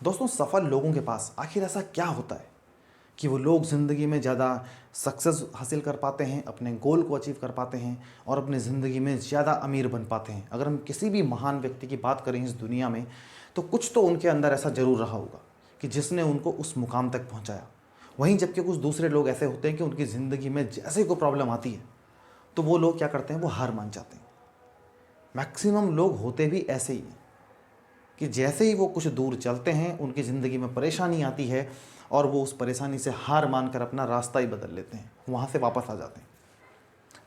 दोस्तों, सफल लोगों के पास आखिर ऐसा क्या होता है कि वो लोग ज़िंदगी में ज़्यादा सक्सेस हासिल कर पाते हैं, अपने गोल को अचीव कर पाते हैं और अपनी ज़िंदगी में ज़्यादा अमीर बन पाते हैं। अगर हम किसी भी महान व्यक्ति की बात करें इस दुनिया में, तो कुछ तो उनके अंदर ऐसा ज़रूर रहा होगा कि जिसने उनको उस मुकाम तक पहुंचाया। वहीं जबकि कुछ दूसरे लोग ऐसे होते हैं कि उनकी ज़िंदगी में जैसे ही कोई प्रॉब्लम आती है तो वो लोग क्या करते हैं, वो हार मान जाते हैं। मैक्सिमम लोग होते भी ऐसे ही हैं कि जैसे ही वो कुछ दूर चलते हैं उनकी ज़िंदगी में परेशानी आती है और वो उस परेशानी से हार मानकर अपना रास्ता ही बदल लेते हैं, वहाँ से वापस आ जाते हैं।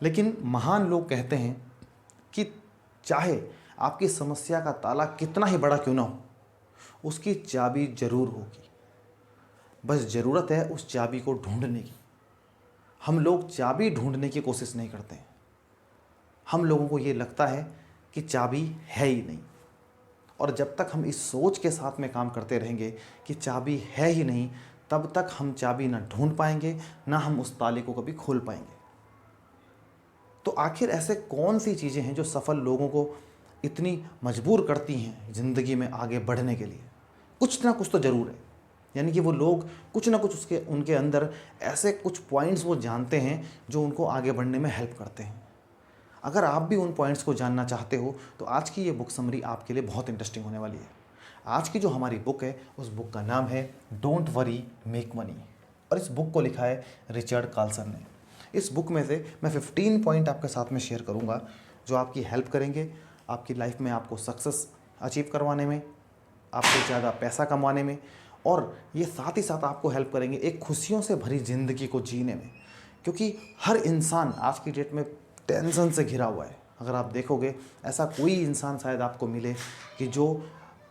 लेकिन महान लोग कहते हैं कि चाहे आपकी समस्या का ताला कितना ही बड़ा क्यों ना हो, उसकी चाबी ज़रूर होगी। बस ज़रूरत है उस चाबी को ढूंढने की। हम लोग चाबी ढूंढने की कोशिश नहीं करते हैं। हम लोगों को ये लगता है कि चाबी है ही नहीं, और जब तक हम इस सोच के साथ में काम करते रहेंगे कि चाबी है ही नहीं, तब तक हम चाबी ना ढूंढ पाएंगे, ना हम उस ताले को कभी खोल पाएंगे। तो आखिर ऐसे कौन सी चीज़ें हैं जो सफल लोगों को इतनी मजबूर करती हैं ज़िंदगी में आगे बढ़ने के लिए? कुछ ना कुछ तो ज़रूर है। यानी कि वो लोग कुछ ना कुछ उसके उनके अंदर ऐसे कुछ पॉइंट्स वो जानते हैं जो उनको आगे बढ़ने में हेल्प करते हैं। अगर आप भी उन पॉइंट्स को जानना चाहते हो तो आज की ये बुक समरी आपके लिए बहुत इंटरेस्टिंग होने वाली है। आज की जो हमारी बुक है उस बुक का नाम है डोंट वरी मेक मनी, और इस बुक को लिखा है रिचर्ड कार्लसन ने। इस बुक में से मैं 15 पॉइंट आपके साथ में शेयर करूंगा जो आपकी हेल्प करेंगे आपकी लाइफ में, आपको सक्सेस अचीव करवाने में, आपको ज़्यादा पैसा कमाने में, और ये साथ ही साथ आपको हेल्प करेंगे एक खुशियों से भरी ज़िंदगी को जीने में। क्योंकि हर इंसान आज की डेट में टेंशन से घिरा हुआ है। अगर आप देखोगे ऐसा कोई इंसान शायद आपको मिले कि जो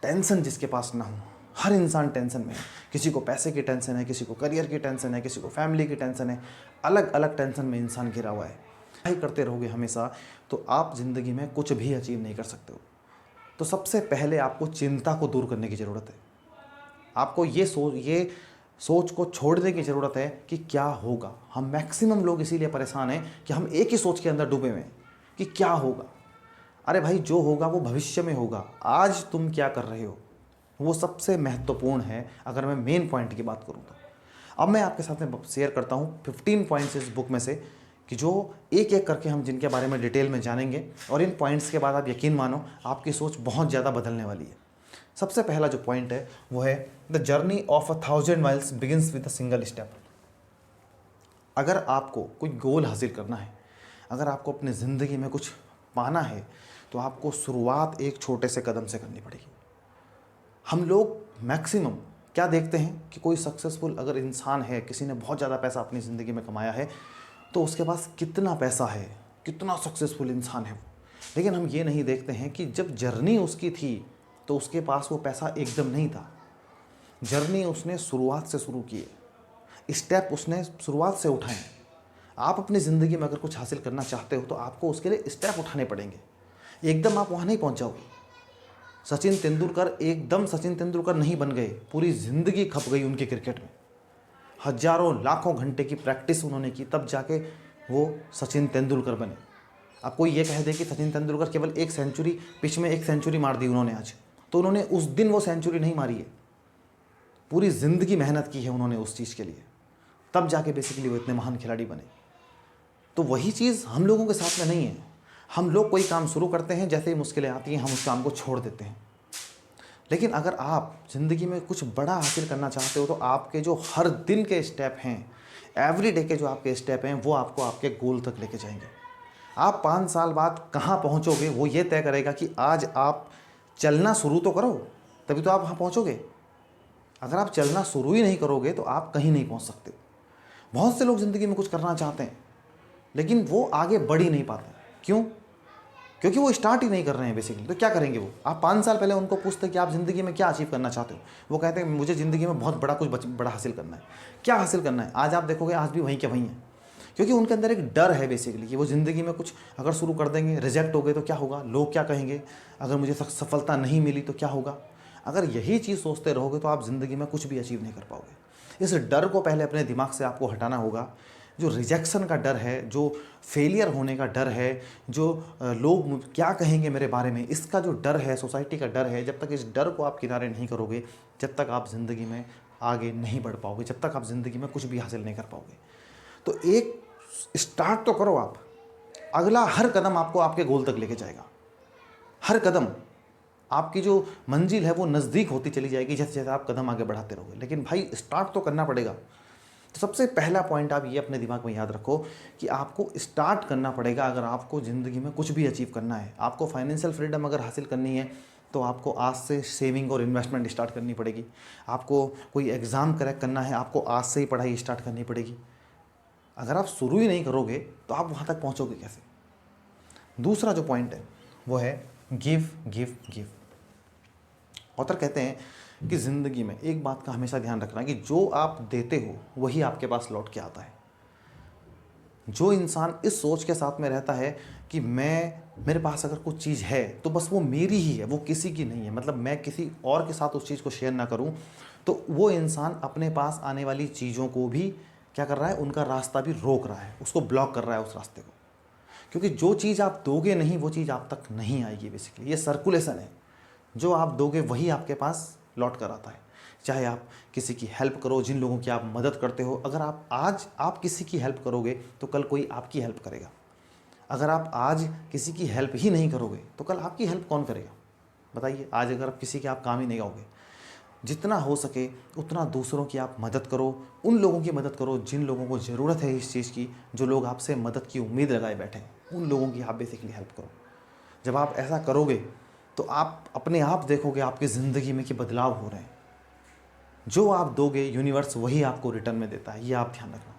टेंशन जिसके पास ना हो। हर इंसान टेंशन में है। किसी को पैसे की टेंशन है, किसी को करियर की टेंशन है, किसी को फैमिली की टेंशन है। अलग अलग टेंशन में इंसान घिरा हुआ है। ही करते रहोगे हमेशा तो आप ज़िंदगी में कुछ भी अचीव नहीं कर सकते हो। तो सबसे पहले आपको चिंता को दूर करने की ज़रूरत है। आपको ये सोच को छोड़ने की ज़रूरत है कि क्या होगा। हम मैक्सिमम लोग इसीलिए परेशान हैं कि हम एक ही सोच के अंदर डूबे हुए हैं कि क्या होगा। अरे भाई, जो होगा वो भविष्य में होगा। आज तुम क्या कर रहे हो वो सबसे महत्वपूर्ण है। अगर मैं मेन पॉइंट की बात करूँ तो अब मैं आपके साथ में शेयर करता हूँ 15 पॉइंट्स इस बुक में से कि जो एक एक करके हम जिनके बारे में डिटेल में जानेंगे, और इन पॉइंट्स के बाद आप यकीन मानो आपकी सोच बहुत ज़्यादा बदलने वाली है। सबसे पहला जो पॉइंट है वो है the journey of 1000 miles begins with a single step. अगर आपको कोई गोल हासिल करना है, अगर आपको अपनी ज़िंदगी में कुछ पाना है, तो आपको शुरुआत एक छोटे से कदम से करनी पड़ेगी। हम लोग मैक्सिमम क्या देखते हैं कि कोई सक्सेसफुल अगर इंसान है, किसी ने बहुत ज़्यादा पैसा अपनी ज़िंदगी में कमाया है, तो उसके पास कितना पैसा है, कितना सक्सेसफुल इंसान है वो। लेकिन हम ये नहीं देखते हैं कि जब जर्नी उसकी थी तो उसके पास वो पैसा एकदम नहीं था। जर्नी उसने शुरुआत से शुरू की है, स्टेप उसने शुरुआत से उठाए। आप अपनी ज़िंदगी में अगर कुछ हासिल करना चाहते हो तो आपको उसके लिए स्टेप उठाने पड़ेंगे। एकदम आप वहाँ नहीं पहुँच जाओगे। सचिन तेंदुलकर एकदम सचिन तेंदुलकर नहीं बन गए, पूरी ज़िंदगी खप गई उनके क्रिकेट में। हजारों लाखों घंटे की प्रैक्टिस उन्होंने की, तब जाके वो सचिन तेंदुलकर बने। अब कोई ये कह दे कि सचिन तेंदुलकर केवल एक सेंचुरी, पिच में एक सेंचुरी मार दी उन्होंने आज, तो उन्होंने उस दिन वो सेंचुरी नहीं मारी है। पूरी ज़िंदगी मेहनत की है उन्होंने उस चीज़ के लिए, तब जाके बेसिकली वो इतने महान खिलाड़ी बने। तो वही चीज़ हम लोगों के साथ में नहीं है। हम लोग कोई काम शुरू करते हैं, जैसे ही मुश्किलें आती हैं हम उस काम को छोड़ देते हैं। लेकिन अगर आप ज़िंदगी में कुछ बड़ा हासिल करना चाहते हो तो आपके जो हर दिन के स्टेप हैं, एवरी डे के जो आपके स्टेप हैं, वो आपको आपके गोल तक लेके जाएंगे। आप 5 साल बाद कहाँ पहुँचोगे वो ये तय करेगा कि आज आप चलना शुरू तो करो, तभी तो आप वहाँ पहुँचोगे। अगर आप चलना शुरू ही नहीं करोगे तो आप कहीं नहीं पहुँच सकते। बहुत से लोग ज़िंदगी में कुछ करना चाहते हैं लेकिन वो आगे बढ़ ही नहीं पाते। क्यों? क्योंकि वो स्टार्ट ही नहीं कर रहे हैं बेसिकली। तो क्या करेंगे वो? आप 5 साल पहले उनको पूछते कि आप ज़िंदगी में क्या अचीव करना चाहते हो, वो कहते हैं मुझे ज़िंदगी में बहुत बड़ा कुछ बड़ा हासिल करना है। क्या हासिल करना है? आज आप देखोगे आज भी वहीं के वहीं है। क्योंकि उनके अंदर एक डर है बेसिकली कि वो ज़िंदगी में कुछ अगर शुरू कर देंगे, रिजेक्ट हो गए तो क्या होगा, लोग क्या कहेंगे, अगर मुझे सफलता नहीं मिली तो क्या होगा। अगर यही चीज़ सोचते रहोगे तो आप ज़िंदगी में कुछ भी अचीव नहीं कर पाओगे। इस डर को पहले अपने दिमाग से आपको हटाना होगा। जो रिजेक्शन का डर है, जो फेलियर होने का डर है, जो लोग क्या कहेंगे मेरे बारे में, इसका जो डर है, सोसाइटी का डर है, जब तक इस डर को आप किनारे नहीं करोगे, जब तक आप ज़िंदगी में आगे नहीं बढ़ पाओगे, जब तक आप ज़िंदगी में कुछ भी हासिल नहीं कर पाओगे। तो एक स्टार्ट तो करो आप। अगला हर कदम आपको आपके गोल तक लेके जाएगा। हर कदम आपकी जो मंजिल है वो नज़दीक होती चली जाएगी जैसे जैसे आप कदम आगे बढ़ाते रहोगे। लेकिन भाई स्टार्ट तो करना पड़ेगा। तो सबसे पहला पॉइंट आप ये अपने दिमाग में याद रखो कि आपको स्टार्ट करना पड़ेगा। अगर आपको ज़िंदगी में कुछ भी अचीव करना है, आपको फाइनेंशियल फ्रीडम अगर हासिल करनी है, तो आपको आज से सेविंग और इन्वेस्टमेंट स्टार्ट करनी पड़ेगी। आपको कोई एग्ज़ाम क्रैक करना है, आपको आज से ही पढ़ाई स्टार्ट करनी पड़ेगी। अगर आप शुरू ही नहीं करोगे तो आप वहाँ तक पहुँचोगे कैसे। दूसरा जो पॉइंट है वो है गिव गिव गिव। ऑथर कहते हैं कि ज़िंदगी में एक बात का हमेशा ध्यान रखना कि जो आप देते हो वही आपके पास लौट के आता है। जो इंसान इस सोच के साथ में रहता है कि मेरे पास अगर कुछ चीज़ है तो बस वो मेरी ही है, वो किसी की नहीं है, मतलब मैं किसी और के साथ उस चीज़ को शेयर ना करूं, तो वो इंसान अपने पास आने वाली चीज़ों को भी क्या कर रहा है, उनका रास्ता भी रोक रहा है, उसको ब्लॉक कर रहा है उस रास्ते को। क्योंकि जो चीज़ आप दोगे नहीं वो चीज़ आप तक नहीं आएगी। बेसिकली ये सर्कुलेशन है। जो आप दोगे वही आपके पास लौट कर आता है। चाहे आप किसी की हेल्प करो, जिन लोगों की आप मदद करते हो, अगर आप आज किसी की हेल्प करोगे तो कल कोई आपकी हेल्प करेगा। अगर आप आज किसी की हेल्प ही नहीं करोगे तो कल आपकी हेल्प कौन करेगा बताइए। आज अगर आप किसी के आप काम ही नहीं आओगे, जितना हो सके उतना दूसरों की आप मदद करो। उन लोगों की मदद करो जिन लोगों को ज़रूरत है इस चीज़ की, जो लोग आपसे मदद की उम्मीद लगाए बैठे हैं, उन लोगों की आप बेसिकली हेल्प करो। जब आप ऐसा करोगे तो आप अपने आप देखोगे आपकी ज़िंदगी में कि बदलाव हो रहे हैं। जो आप दोगे यूनिवर्स वही आपको रिटर्न में देता है, ये आप ध्यान रखना।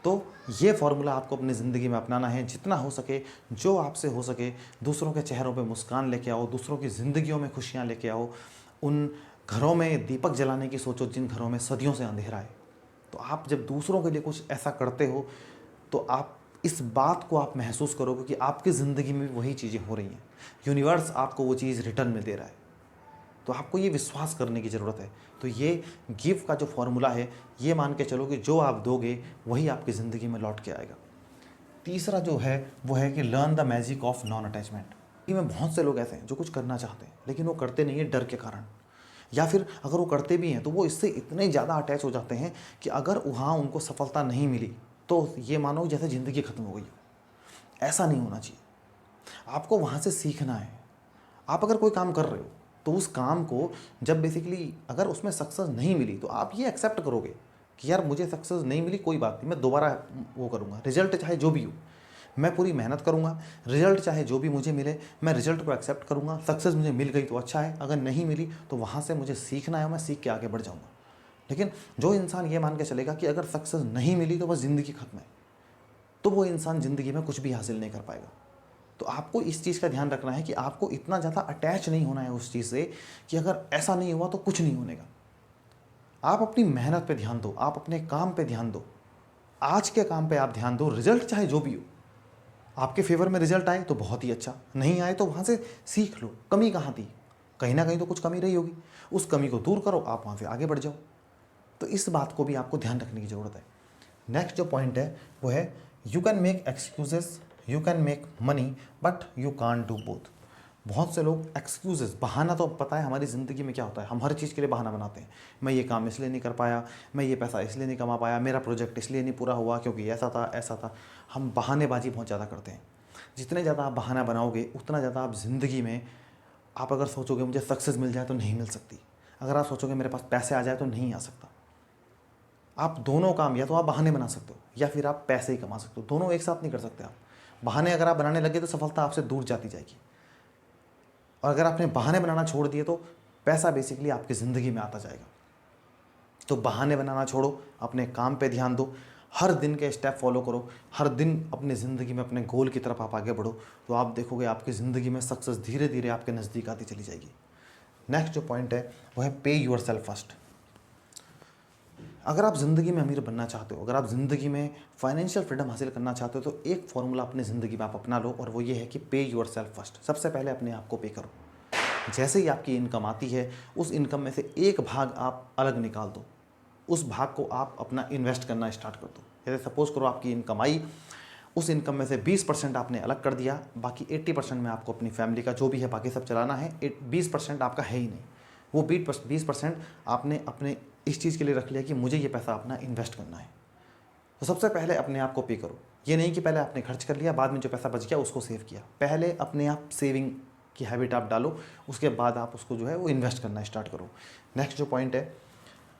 तो ये फॉर्मूला आपको अपनी ज़िंदगी में अपनाना है। जितना हो सके, जो आपसे हो सके, दूसरों के चेहरों पे मुस्कान लेके आओ, दूसरों की ज़िंदगियों में खुशियाँ लेके आओ। उन घरों में दीपक जलाने की सोचो जिन घरों में सदियों से अंधेरा है। तो आप जब दूसरों के लिए कुछ ऐसा करते हो तो आप इस बात को आप महसूस करोगे कि आपकी ज़िंदगी में भी वही चीज़ें हो रही हैं। यूनिवर्स आपको वो चीज़ रिटर्न में दे रहा है। तो आपको ये विश्वास करने की ज़रूरत है। तो ये गिव का जो फॉर्मूला है, ये मान के चलो कि जो आप दोगे वही आपकी ज़िंदगी में लौट के आएगा। तीसरा जो है वो है कि learn the magic of non attachment. में बहुत से लोग ऐसे हैं जो कुछ करना चाहते हैं लेकिन वो करते नहीं है डर के कारण, या फिर अगर वो करते भी हैं तो वो इससे इतने ज़्यादा अटैच हो जाते हैं कि अगर वहाँ उनको सफलता नहीं मिली तो ये मानो जैसे ज़िंदगी ख़त्म हो गई। ऐसा नहीं होना चाहिए। आपको वहाँ से सीखना है। आप अगर कोई काम कर रहे हो तो उस काम को जब बेसिकली अगर उसमें सक्सेस नहीं मिली तो आप ये एक्सेप्ट करोगे कि यार मुझे सक्सेस नहीं मिली, कोई बात नहीं, मैं दोबारा वो करूँगा। रिजल्ट चाहे जो भी हो, मैं पूरी मेहनत करूँगा। रिजल्ट चाहे जो भी मुझे मिले, मैं रिजल्ट को एक्सेप्ट करूँगा। सक्सेस मुझे मिल गई तो अच्छा है, अगर नहीं मिली तो वहाँ से मुझे सीखना है, मैं सीख के आगे बढ़ जाऊँगा। लेकिन जो इंसान ये मान के चलेगा कि अगर सक्सेस नहीं मिली तो बस ज़िंदगी खत्म है, तो वो इंसान ज़िंदगी में कुछ भी हासिल नहीं कर पाएगा। तो आपको इस चीज़ का ध्यान रखना है कि आपको इतना ज़्यादा अटैच नहीं होना है उस चीज़ से कि अगर ऐसा नहीं हुआ तो कुछ नहीं होने का। आप अपनी मेहनत पे ध्यान दो, आप अपने काम पे ध्यान दो, आज के काम पे आप ध्यान दो। रिजल्ट चाहे जो भी हो, आपके फेवर में रिजल्ट आए तो बहुत ही अच्छा, नहीं आए तो वहाँ से सीख लो कमी कहाँ थी, कहीं ना कहीं तो कुछ कमी रही होगी, उस कमी को दूर करो, आप वहाँ से आगे बढ़ जाओ। तो इस बात को भी आपको ध्यान रखने की ज़रूरत है। नेक्स्ट जो पॉइंट है वो है you can make excuses, you can make money but you can't do both. बहुत से लोग एक्सक्यूजेस, बहाना, तो पता है हमारी ज़िंदगी में क्या होता है, हम हर चीज़ के लिए बहाना बनाते हैं। मैं ये काम इसलिए नहीं कर पाया, मैं ये पैसा इसलिए नहीं कमा पाया, मेरा प्रोजेक्ट इसलिए नहीं पूरा हुआ क्योंकि ऐसा था ऐसा था। हम बहानेबाजी बहुत ज़्यादा करते हैं। जितने ज़्यादा आप बहाना बनाओगे उतना ज़्यादा आप ज़िंदगी में, आप अगर सोचोगे मुझे सक्सेस मिल जाए तो नहीं मिल सकती, अगर आप सोचोगे मेरे पास पैसे आ जाए तो नहीं आ सकता। आप दोनों काम, या तो आप बहाने बना सकते हो या फिर आप पैसे ही कमा सकते हो, दोनों एक साथ नहीं कर सकते आप। बहाने अगर आप बनाने लगे तो सफलता आपसे दूर जाती जाएगी, और अगर आपने बहाने बनाना छोड़ दिए तो पैसा बेसिकली आपकी ज़िंदगी में आता जाएगा। तो बहाने बनाना छोड़ो, अपने काम पे ध्यान दो, हर दिन के स्टेप फॉलो करो, हर दिन अपनी ज़िंदगी में अपने गोल की तरफ आप आगे बढ़ो, तो आप देखोगे आपकी ज़िंदगी में सक्सेस धीरे धीरे आपके नज़दीक आती चली जाएगी। नेक्स्ट जो पॉइंट है वो है पे योर सेल्फ फर्स्ट। अगर आप ज़िंदगी में अमीर बनना चाहते हो, अगर आप ज़िंदगी में फाइनेंशियल फ्रीडम हासिल करना चाहते हो, तो एक फॉर्मूला अपनी ज़िंदगी में आप अपना लो, और वो ये है कि पे योर सेल्फ फर्स्ट। सबसे पहले अपने आप को पे करो। जैसे ही आपकी इनकम आती है उस इनकम में से एक भाग आप अलग निकाल दो, उस भाग को आप अपना इन्वेस्ट करना स्टार्ट कर दो। जैसे सपोज करो आपकी इनकम आई, उस इनकम में से 20% आपने अलग कर दिया, बाकी 80% में आपको अपनी फैमिली का जो भी है बाकी सब चलाना है। 20% आपका है ही नहीं, वो 20% आपने अपने इस चीज़ के लिए रख लिया कि मुझे ये पैसा अपना इन्वेस्ट करना है। तो सबसे पहले अपने आप को पे करो। ये नहीं कि पहले आपने खर्च कर लिया, बाद में जो पैसा बच गया उसको सेव किया। पहले अपने आप सेविंग की हैबिट आप डालो, उसके बाद आप उसको जो है वो इन्वेस्ट करना स्टार्ट करो। नेक्स्ट जो पॉइंट है,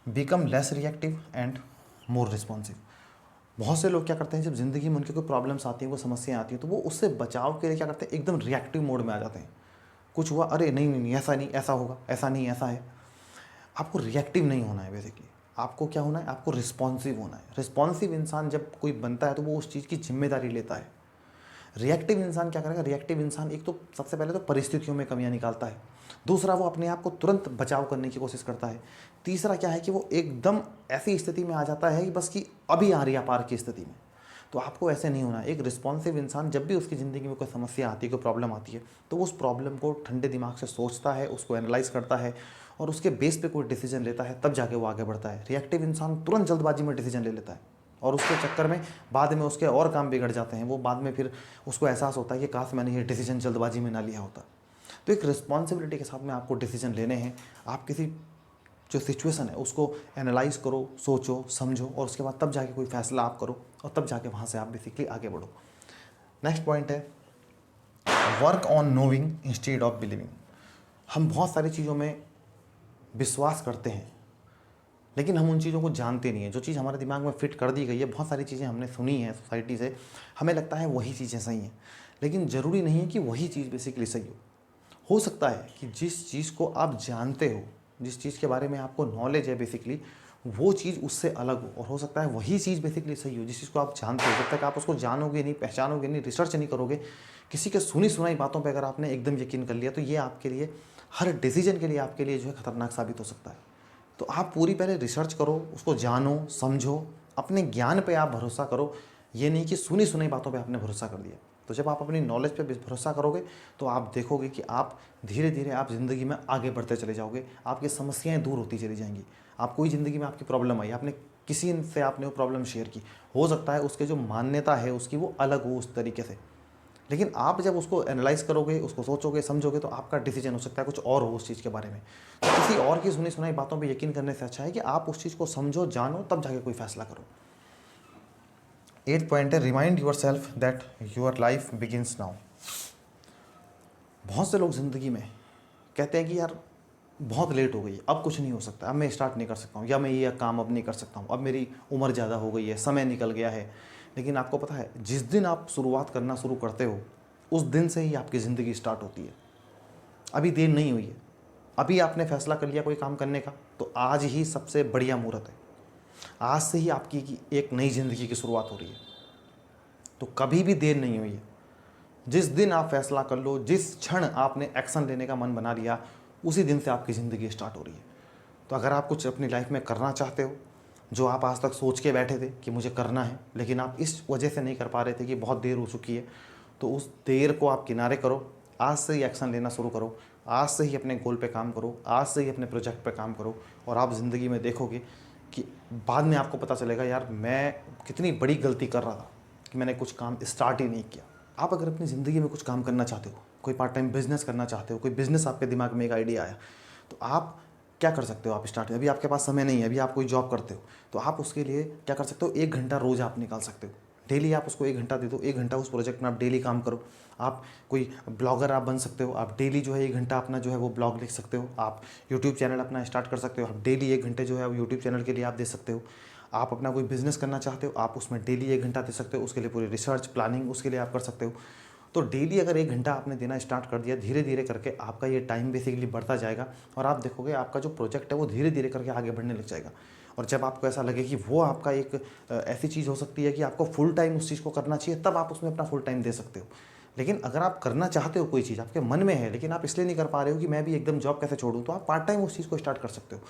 become less reactive and more responsive. बहुत से लोग क्या करते हैं, जब ज़िंदगी में उनकी कोई प्रॉब्लम्स आती हैं, वो समस्याएं आती हैं, तो वो उससे बचाव के लिए क्या करते हैं, एकदम रिएक्टिव मोड में आ जाते हैं। कुछ हुआ, अरे नहीं नहीं नहीं, ऐसा नहीं, ऐसा होगा, ऐसा नहीं, ऐसा है। आपको रिएक्टिव नहीं होना है बेसिकली, आपको क्या होना है, आपको रिस्पॉन्सिव होना है। रिस्पॉन्सिव इंसान जब कोई बनता है तो वो उस चीज़ की जिम्मेदारी लेता है। रिएक्टिव इंसान क्या करेगा, रिएक्टिव इंसान एक तो सबसे पहले तो परिस्थितियों में कमियां निकालता है, दूसरा वो अपने आप को तुरंत बचाव करने की कोशिश करता है, तीसरा क्या है कि वो एकदम ऐसी स्थिति में आ जाता है कि बस कि अभी आ रही है पार की स्थिति में। तो आपको ऐसे नहीं होना। एक रिस्पॉन्सिव इंसान जब भी उसकी ज़िंदगी में कोई समस्या आती है, कोई प्रॉब्लम आती है, तो उस प्रॉब्लम को ठंडे दिमाग से सोचता है, उसको एनालाइज करता है और उसके बेस पे कोई डिसीजन लेता है, तब जाके वो आगे बढ़ता है। रिएक्टिव इंसान तुरंत जल्दबाजी में डिसीजन ले लेता है और उसके चक्कर में बाद में उसके और काम बिगड़ जाते हैं। वो बाद में फिर उसको एहसास होता है कि काश मैंने ये डिसीजन जल्दबाजी में ना लिया होता। तो एक रिस्पॉन्सिबिलिटी के साथ में आपको डिसीजन लेने हैं। आप किसी जो सिचुएशन है उसको एनालाइज करो, सोचो, समझो और उसके बाद तब जाके कोई फैसला आप करो और तब जाके वहाँ से आप बेसिकली आगे बढ़ो। नेक्स्ट पॉइंट है, work on knowing instead of believing. हम बहुत सारी चीज़ों में विश्वास करते हैं लेकिन हम उन चीज़ों को जानते नहीं हैं। जो चीज़ हमारे दिमाग में फिट कर दी गई है, बहुत सारी चीज़ें हमने सुनी हैं सोसाइटी से, हमें लगता है वही चीज़ें सही हैं, लेकिन ज़रूरी नहीं है कि वही चीज़ बेसिकली सही हो सकता है कि जिस चीज़ को आप जानते हो, जिस चीज़ के बारे में आपको नॉलेज है बेसिकली, वो चीज़ उससे अलग हो, और हो सकता है वही चीज़ बेसिकली सही हो जिस चीज़ को आप जानते हो। जब तक आप उसको जानोगे नहीं, पहचानोगे नहीं, रिसर्च नहीं करोगे, किसी के सुनी सुनाई बातों पे अगर आपने एकदम यकीन कर लिया, तो ये आपके लिए, हर डिसीजन के लिए आपके लिए जो है खतरनाक साबित हो सकता है। तो आप पूरी पहले रिसर्च करो, उसको जानो, समझो, अपने ज्ञान पे आप भरोसा करो। ये नहीं कि सुनी सुनाई बातों पे आपने भरोसा कर दिया। तो जब आप अपनी नॉलेज पे भरोसा करोगे तो आप देखोगे कि आप धीरे धीरे आप ज़िंदगी में आगे बढ़ते चले जाओगे, आपकी समस्याएं दूर होती चली जाएंगी। आप कोई ज़िंदगी में आपकी प्रॉब्लम आई, आपने किसी से आपने वो प्रॉब्लम शेयर की, हो सकता है उसके जो मान्यता है उसकी वो अलग हो उस तरीके से, लेकिन आप जब उसको एनालाइज करोगे, उसको सोचोगे, समझोगे, तो आपका डिसीजन हो सकता है कुछ और हो उस चीज़ के बारे में। तो किसी और की सुनी सुनाई बातों पे यकीन करने से अच्छा है कि आप उस चीज़ को समझो, जानो, तब जाके कोई फैसला करो। 8 पॉइंट है, remind your self that your life begins now. बहुत से लोग ज़िंदगी में कहते हैं कि यार बहुत लेट हो गई है, अब कुछ नहीं हो सकता, अब मैं स्टार्ट नहीं कर सकता हूँ, या मैं ये काम अब नहीं कर सकता हूँ, अब मेरी उम्र ज़्यादा हो गई है, समय निकल गया है। लेकिन आपको पता है, जिस दिन आप शुरुआत करना शुरू करते हो उस दिन से ही आपकी ज़िंदगी स्टार्ट होती है। अभी देर नहीं हुई है, अभी आपने फैसला कर लिया कोई काम करने का, तो आज ही सबसे बढ़िया मुहूर्त है। आज से ही आपकी एक नई ज़िंदगी की शुरुआत हो रही है। तो कभी भी देर नहीं हुई है। जिस दिन आप फैसला कर लो, जिस क्षण आपने एक्शन लेने का मन बना लिया, उसी दिन से आपकी ज़िंदगी स्टार्ट हो रही है। तो अगर आप कुछ अपनी लाइफ में करना चाहते हो, जो आप आज तक सोच के बैठे थे कि मुझे करना है, लेकिन आप इस वजह से नहीं कर पा रहे थे कि बहुत देर हो चुकी है, तो उस देर को आप किनारे करो, आज से ही एक्शन लेना शुरू करो, आज से ही अपने गोल पे काम करो, आज से ही अपने प्रोजेक्ट पे काम करो, और आप ज़िंदगी में देखोगे कि बाद में आपको पता चलेगा यार मैं कितनी बड़ी गलती कर रहा था कि मैंने कुछ काम स्टार्ट ही नहीं किया। आप अगर अपनी ज़िंदगी में कुछ काम करना चाहते हो, कोई पार्ट टाइम बिजनेस करना चाहते हो, कोई बिजनेस आपके दिमाग में एक आइडिया आया, तो आप क्या कर सकते हो, आप स्टार्ट, अभी आपके पास समय नहीं है, अभी आप कोई जॉब करते हो, तो आप उसके लिए क्या कर सकते हो, 1 घंटा रोज़ आप निकाल सकते हो। डेली आप उसको 1 घंटा दे दो, 1 घंटा उस प्रोजेक्ट में आप डेली काम करो। आप कोई ब्लॉगर आप बन सकते हो, आप डेली जो है 1 घंटा अपना जो है वो ब्लॉग लिख सकते हो। आप यूट्यूब चैनल अपना स्टार्ट कर सकते हो, आप डेली 1 घंटे जो है वो यूट्यूब चैनल के लिए आप दे सकते हो। आप अपना कोई बिजनेस करना चाहते हो, आप उसमें डेली 1 घंटा दे सकते हो, उसके लिए पूरी रिसर्च प्लानिंग उसके लिए आप कर सकते हो। तो डेली अगर 1 घंटा आपने देना स्टार्ट कर दिया, धीरे धीरे करके आपका ये टाइम बेसिकली बढ़ता जाएगा, और आप देखोगे आपका जो प्रोजेक्ट है वो धीरे धीरे करके आगे बढ़ने लग जाएगा। और जब आपको ऐसा लगे कि वो आपका एक ऐसी चीज़ हो सकती है कि आपको फुल टाइम उस चीज़ को करना चाहिए, तब आप उसमें अपना फुल टाइम दे सकते हो। लेकिन अगर आप करना चाहते हो कोई चीज़ आपके मन में है, लेकिन आप इसलिए नहीं कर पा रहे हो कि मैं भी एकदम जॉब कैसे छोड़ूं, तो आप पार्ट टाइम उस चीज़ को स्टार्ट कर सकते हो।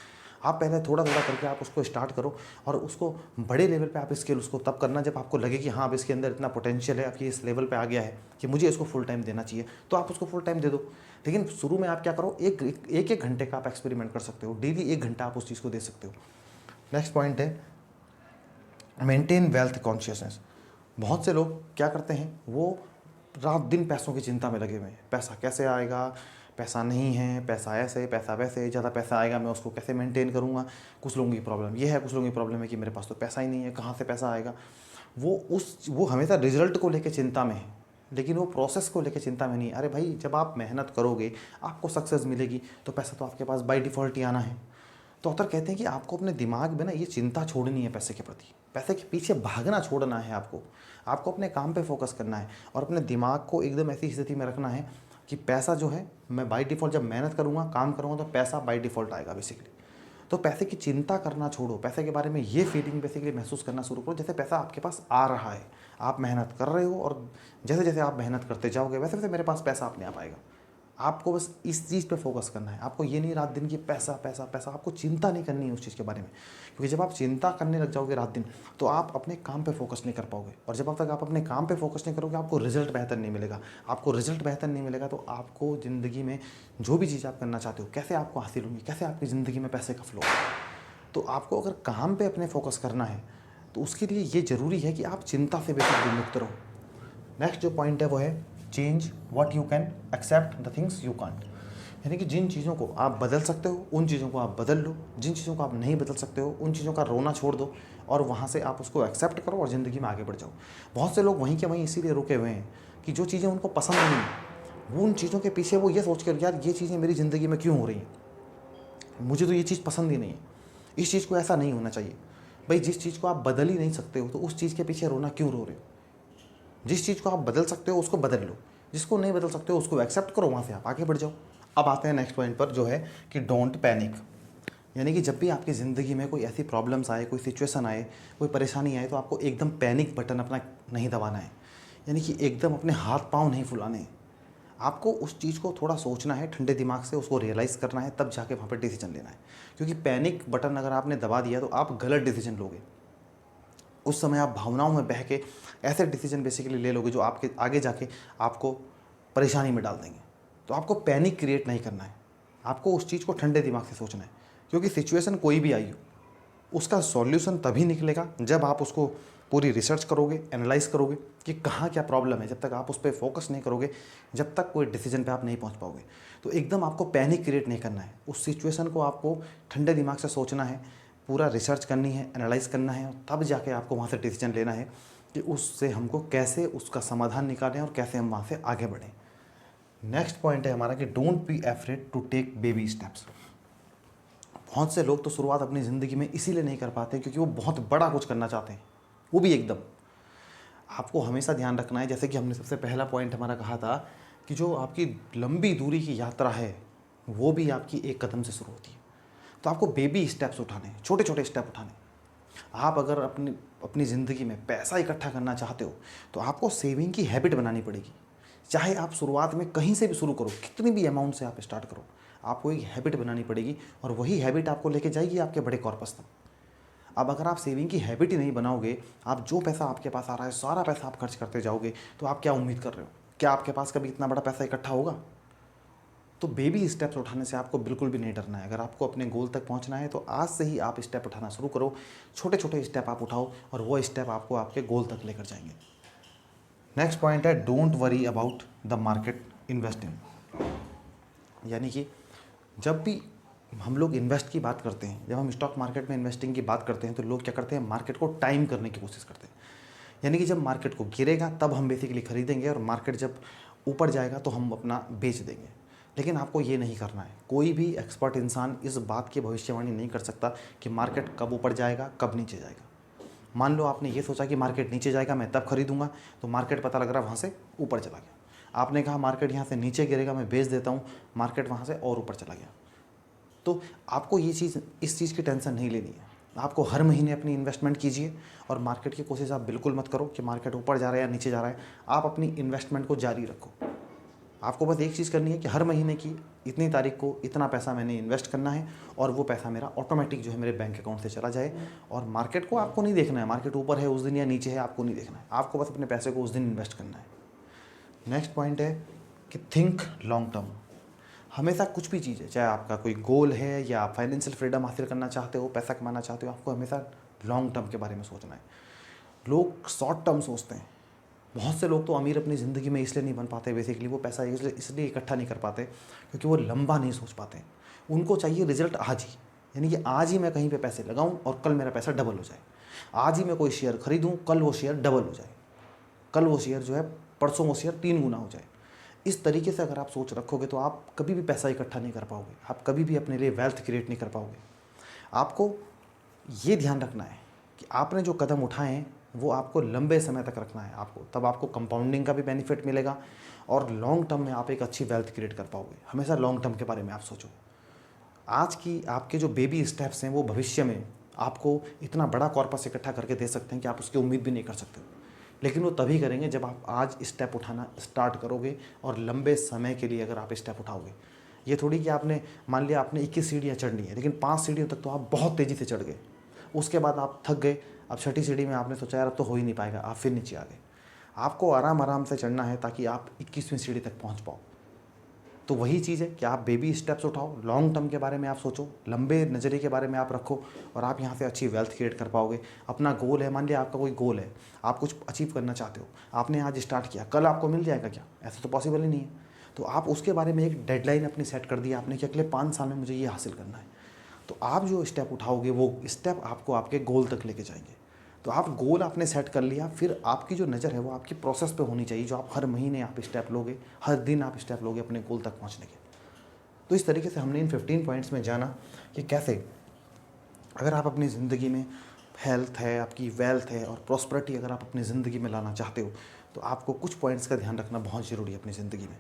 आप पहले थोड़ा थोड़ा करके आप उसको स्टार्ट करो, और उसको बड़े लेवल पे आप स्किल उसको तब करना जब आपको लगे कि हाँ अब इसके अंदर इतना पोटेंशियल है, अब ये इस लेवल पे आ गया है कि मुझे इसको फुल टाइम देना चाहिए, तो आप उसको फुल टाइम दे दो। लेकिन शुरू में आप क्या करो, एक घंटे का आप एक्सपेरिमेंट कर सकते हो, डेली 1 घंटा आप उस चीज़ को दे सकते हो। नेक्स्ट पॉइंट है मेंटेन वेल्थ कॉन्शियसनेस। बहुत से लोग क्या करते हैं, वो रात दिन पैसों की चिंता में लगे हुए हैं। पैसा कैसे आएगा, पैसा नहीं है, पैसा ऐसे, पैसा वैसे, ज़्यादा पैसा आएगा मैं उसको कैसे मेंटेन करूँगा। कुछ लोगों की प्रॉब्लम ये है, कुछ लोगों की प्रॉब्लम है कि मेरे पास तो पैसा ही नहीं है, कहाँ से पैसा आएगा। वो हमेशा रिजल्ट को लेकर चिंता में है, लेकिन वो प्रोसेस को लेकर चिंता में नहीं है। अरे भाई, जब आप मेहनत करोगे आपको सक्सेस मिलेगी, तो पैसा तो आपके पास बाय डिफ़ॉल्ट ही आना है। तो ऑथर कहते हैं कि आपको अपने दिमाग में ना ये चिंता छोड़नी है पैसे के प्रति, पैसे के पीछे भागना छोड़ना है। आपको अपने काम पे फोकस करना है और अपने दिमाग को एकदम ऐसी स्थिति में रखना है कि पैसा जो है मैं बाय डिफ़ॉल्ट जब मेहनत करूँगा, काम करूँगा, तो पैसा बाय डिफ़ॉल्ट आएगा बेसिकली। तो पैसे की चिंता करना छोड़ो, पैसे के बारे में ये फीलिंग बेसिकली महसूस करना शुरू करो जैसे पैसा आपके पास आ रहा है, आप मेहनत कर रहे हो, और जैसे जैसे आप मेहनत करते जाओगे वैसे वैसे मेरे पास पैसा अपने आप आएगा। आपको बस इस चीज़ पे फोकस करना है। आपको ये नहीं रात दिन की पैसा पैसा पैसा, आपको चिंता नहीं करनी है उस चीज़ के बारे में, क्योंकि जब आप चिंता करने लग जाओगे रात दिन, तो आप अपने काम पे फोकस नहीं कर पाओगे, और जब तक आप अपने काम पे फोकस नहीं करोगे आपको रिजल्ट बेहतर नहीं मिलेगा। आपको रिजल्ट बेहतर नहीं मिलेगा तो आपको ज़िंदगी में जो भी चीज़ आप करना चाहते हो कैसे आपको हासिल होंगी, कैसे आपकी ज़िंदगी में पैसे का फ्लो होगा। तो आपको अगर काम पे अपने फोकस करना है तो उसके लिए ये ज़रूरी है कि आप चिंता से बेसिकली मुक्त रहो। नेक्स्ट जो पॉइंट है वो है change what you can, except the things you can't. यानी कि जिन चीज़ों को आप बदल सकते हो उन चीज़ों को आप बदल लो, जिन चीज़ों को आप नहीं बदल सकते हो उन चीज़ों का रोना छोड़ दो, और वहाँ से आप उसको एक्सेप्ट करो और ज़िंदगी में आगे बढ़ जाओ। बहुत से लोग वहीं के वहीं इसीलिए रुके हुए हैं कि जो चीज़ें उनको पसंद नहीं है, वो उन चीज़ों के पीछे वो ये सोच कर यार ये चीज़ें मेरी ज़िंदगी में क्यों हो रही हैं, मुझे तो ये चीज़ पसंद ही नहीं है, इस चीज़ को ऐसा नहीं होना चाहिए। भाई जिस चीज़ को आप बदल ही नहीं सकते हो तो उस चीज़ के पीछे रोना क्यों रो रहे हो। जिस चीज़ को आप बदल सकते हो उसको बदल लो, जिसको नहीं बदल सकते हो उसको एक्सेप्ट करो, वहाँ से आप आगे बढ़ जाओ। अब आते हैं नेक्स्ट पॉइंट पर जो है कि डोंट पैनिक। यानी कि जब भी आपकी ज़िंदगी में कोई ऐसी प्रॉब्लम्स आए, कोई सिचुएशन आए, कोई परेशानी आए, तो आपको एकदम पैनिक बटन अपना नहीं दबाना है। यानी कि एकदम अपने हाथ पाँव नहीं फुलाने हैं। आपको उस चीज़ को थोड़ा सोचना है, ठंडे दिमाग से उसको रियलाइज़ करना है, तब जाके वहाँ पर डिसीजन लेना है। क्योंकि पैनिक बटन अगर आपने दबा दिया तो आप गलत डिसीजन लोगे। उस समय आप भावनाओं में बह के ऐसे डिसीजन बेसिकली ले लोगे जो आपके आगे जाके आपको परेशानी में डाल देंगे। तो आपको पैनिक क्रिएट नहीं करना है, आपको उस चीज़ को ठंडे दिमाग से सोचना है। क्योंकि सिचुएशन कोई भी आई हो, उसका सॉल्यूशन तभी निकलेगा जब आप उसको पूरी रिसर्च करोगे, एनालाइज करोगे कि कहाँ क्या प्रॉब्लम है। जब तक आप उस पर फोकस नहीं करोगे, जब तक कोई डिसीजन पे आप नहीं पहुँच पाओगे। तो एकदम आपको पैनिक क्रिएट नहीं करना है, उस सिचुएशन को आपको ठंडे दिमाग से सोचना है, पूरा रिसर्च करनी है, एनालाइज करना है, तब जाके आपको वहाँ से डिसीजन लेना है कि उससे हमको कैसे उसका समाधान निकालें और कैसे हम वहाँ से आगे बढ़ें। नेक्स्ट पॉइंट है हमारा कि don't be afraid to take baby steps. बहुत से लोग तो शुरुआत अपनी ज़िंदगी में इसीलिए नहीं कर पाते क्योंकि वो बहुत बड़ा कुछ करना चाहते हैं, वो भी एकदम। आपको हमेशा ध्यान रखना है, जैसे कि हमने सबसे पहला पॉइंट हमारा कहा था कि जो आपकी लंबी दूरी की यात्रा है वो भी आपकी एक कदम से शुरू होती है। तो आपको बेबी स्टेप्स उठाने हैं, छोटे छोटे स्टेप उठाने। आप अगर अपनी अपनी ज़िंदगी में पैसा इकट्ठा करना चाहते हो तो आपको सेविंग की हैबिट बनानी पड़ेगी। चाहे आप शुरुआत में कहीं से भी शुरू करो, कितनी भी अमाउंट से आप स्टार्ट करो, आपको एक हैबिट बनानी पड़ेगी और वही हैबिट आपको लेके जाएगी आपके बड़े कॉर्पस तक। अब अगर आप सेविंग की हैबिट ही नहीं बनाओगे, आप जो पैसा आपके पास आ रहा है सारा पैसा आप खर्च करते जाओगे, तो आप क्या उम्मीद कर रहे हो, क्या आपके पास कभी इतना बड़ा पैसा इकट्ठा होगा। तो बेबी स्टेप्स उठाने से आपको बिल्कुल भी नहीं डरना है। अगर आपको अपने गोल तक पहुंचना है तो आज से ही आप स्टेप उठाना शुरू करो, छोटे छोटे स्टेप आप उठाओ और वो स्टेप आपको आपके गोल तक लेकर जाएंगे। नेक्स्ट पॉइंट है don't worry about the market investing. यानी कि जब भी हम लोग इन्वेस्ट की बात करते हैं, जब हम स्टॉक मार्केट में इन्वेस्टिंग की बात करते हैं, तो लोग क्या करते हैं, मार्केट को टाइम करने की कोशिश करते हैं। यानी कि जब मार्केट को गिरेगा तब हम बेसिकली खरीदेंगे और मार्केट जब ऊपर जाएगा तो हम अपना बेच देंगे। लेकिन आपको ये नहीं करना है। कोई भी एक्सपर्ट इंसान इस बात की भविष्यवाणी नहीं कर सकता कि मार्केट कब ऊपर जाएगा कब नीचे जाएगा। मान लो आपने ये सोचा कि मार्केट नीचे जाएगा मैं तब खरीदूंगा, तो मार्केट पता लग रहा है वहाँ से ऊपर चला गया। आपने कहा मार्केट यहाँ से नीचे गिरेगा मैं बेच देता हूँ, मार्केट वहाँ से और ऊपर चला गया। तो आपको ये चीज़, इस चीज़ की टेंशन नहीं लेनी है। आपको हर महीने अपनी इन्वेस्टमेंट कीजिए और मार्केट की कोशिश आप बिल्कुल मत करो कि मार्केट ऊपर जा रहा है या नीचे जा रहा है। आप अपनी इन्वेस्टमेंट को जारी रखो। आपको बस एक चीज़ करनी है कि हर महीने की इतनी तारीख को इतना पैसा मैंने इन्वेस्ट करना है और वो पैसा मेरा ऑटोमेटिक जो है मेरे बैंक अकाउंट से चला जाए। और मार्केट को आपको नहीं देखना है, मार्केट ऊपर है उस दिन या नीचे है आपको नहीं देखना है, आपको बस अपने पैसे को उस दिन इन्वेस्ट करना है। नेक्स्ट पॉइंट है कि थिंक लॉन्ग टर्म। हमेशा कुछ भी चीज़ है, चाहे आपका कोई गोल है या आप फाइनेंशियल फ्रीडम हासिल करना चाहते हो, पैसा कमाना चाहते हो, आपको हमेशा लॉन्ग टर्म के बारे में सोचना है। लोग शॉर्ट टर्म सोचते हैं। बहुत से लोग तो अमीर अपनी ज़िंदगी में इसलिए नहीं बन पाते, बेसिकली वो पैसा इसलिए इकट्ठा नहीं कर पाते क्योंकि वो लंबा नहीं सोच पाते। उनको चाहिए रिजल्ट आज ही, यानी कि आज ही मैं कहीं पे पैसे लगाऊं और कल मेरा पैसा डबल हो जाए। आज ही मैं कोई शेयर खरीदूं, कल वो शेयर डबल हो जाए, कल वो शेयर जो है परसों वो शेयर 3 गुना हो जाए। इस तरीके से अगर आप सोच रखोगे तो आप कभी भी पैसा इकट्ठा नहीं कर पाओगे, आप कभी भी अपने लिए वेल्थ क्रिएट नहीं कर पाओगे। आपको ये ध्यान रखना है कि आपने जो कदम उठाए हैं वो आपको लंबे समय तक रखना है आपको, तब आपको कंपाउंडिंग का भी बेनिफिट मिलेगा और लॉन्ग टर्म में आप एक अच्छी वेल्थ क्रिएट कर पाओगे। हमेशा लॉन्ग टर्म के बारे में आप सोचो। आज की आपके जो बेबी स्टेप्स हैं वो भविष्य में आपको इतना बड़ा कॉर्पस इकट्ठा करके दे सकते हैं कि आप उसकी उम्मीद भी नहीं कर सकते। लेकिन वो तभी करेंगे जब आप आज स्टेप उठाना स्टार्ट करोगे और लंबे समय के लिए अगर आप स्टेप उठाओगे। ये थोड़ी कि आपने मान लिया आपने 21 सीढ़ियाँ चढ़नी है, लेकिन 5 सीढ़ियों तक तो आप बहुत तेज़ी से चढ़ गए, उसके बाद आप थक गए, अब छठी सीढ़ी में आपने सोचा यार अब तो हो ही नहीं पाएगा, आप फिर नीचे आ गए। आपको आराम आराम से चढ़ना है ताकि आप 21वीं सीढ़ी तक पहुँच पाओ। तो वही चीज़ है कि आप बेबी स्टेप्स उठाओ, लॉन्ग टर्म के बारे में आप सोचो, लंबे नज़रिए के बारे में आप रखो और आप यहाँ से अच्छी वेल्थ क्रिएट कर पाओगे। अपना गोल है, मान लिया आपका कोई गोल है, आप कुछ अचीव करना चाहते हो, आपने आज स्टार्ट किया, कल आपको मिल जाएगा क्या? ऐसा तो पॉसिबल ही नहीं है। तो आप उसके बारे में एक डेडलाइन अपनी सेट कर दी आपने कि अगले 5 साल में मुझे ये हासिल करना है। तो आप जो स्टेप उठाओगे वो स्टेप आपको आपके गोल तक लेके जाएंगे। तो आप गोल आपने सेट कर लिया, फिर आपकी जो नज़र है वो आपकी प्रोसेस पे होनी चाहिए, जो आप हर महीने आप स्टेप लोगे, हर दिन आप स्टेप लोगे अपने गोल तक पहुंचने के। तो इस तरीके से हमने इन 15 पॉइंट्स में जाना कि कैसे अगर आप अपनी ज़िंदगी में हेल्थ है, आपकी वेल्थ है और प्रॉस्पेरिटी अगर आप अपनी ज़िंदगी में लाना चाहते हो तो आपको कुछ पॉइंट्स का ध्यान रखना बहुत ज़रूरी है अपनी ज़िंदगी में।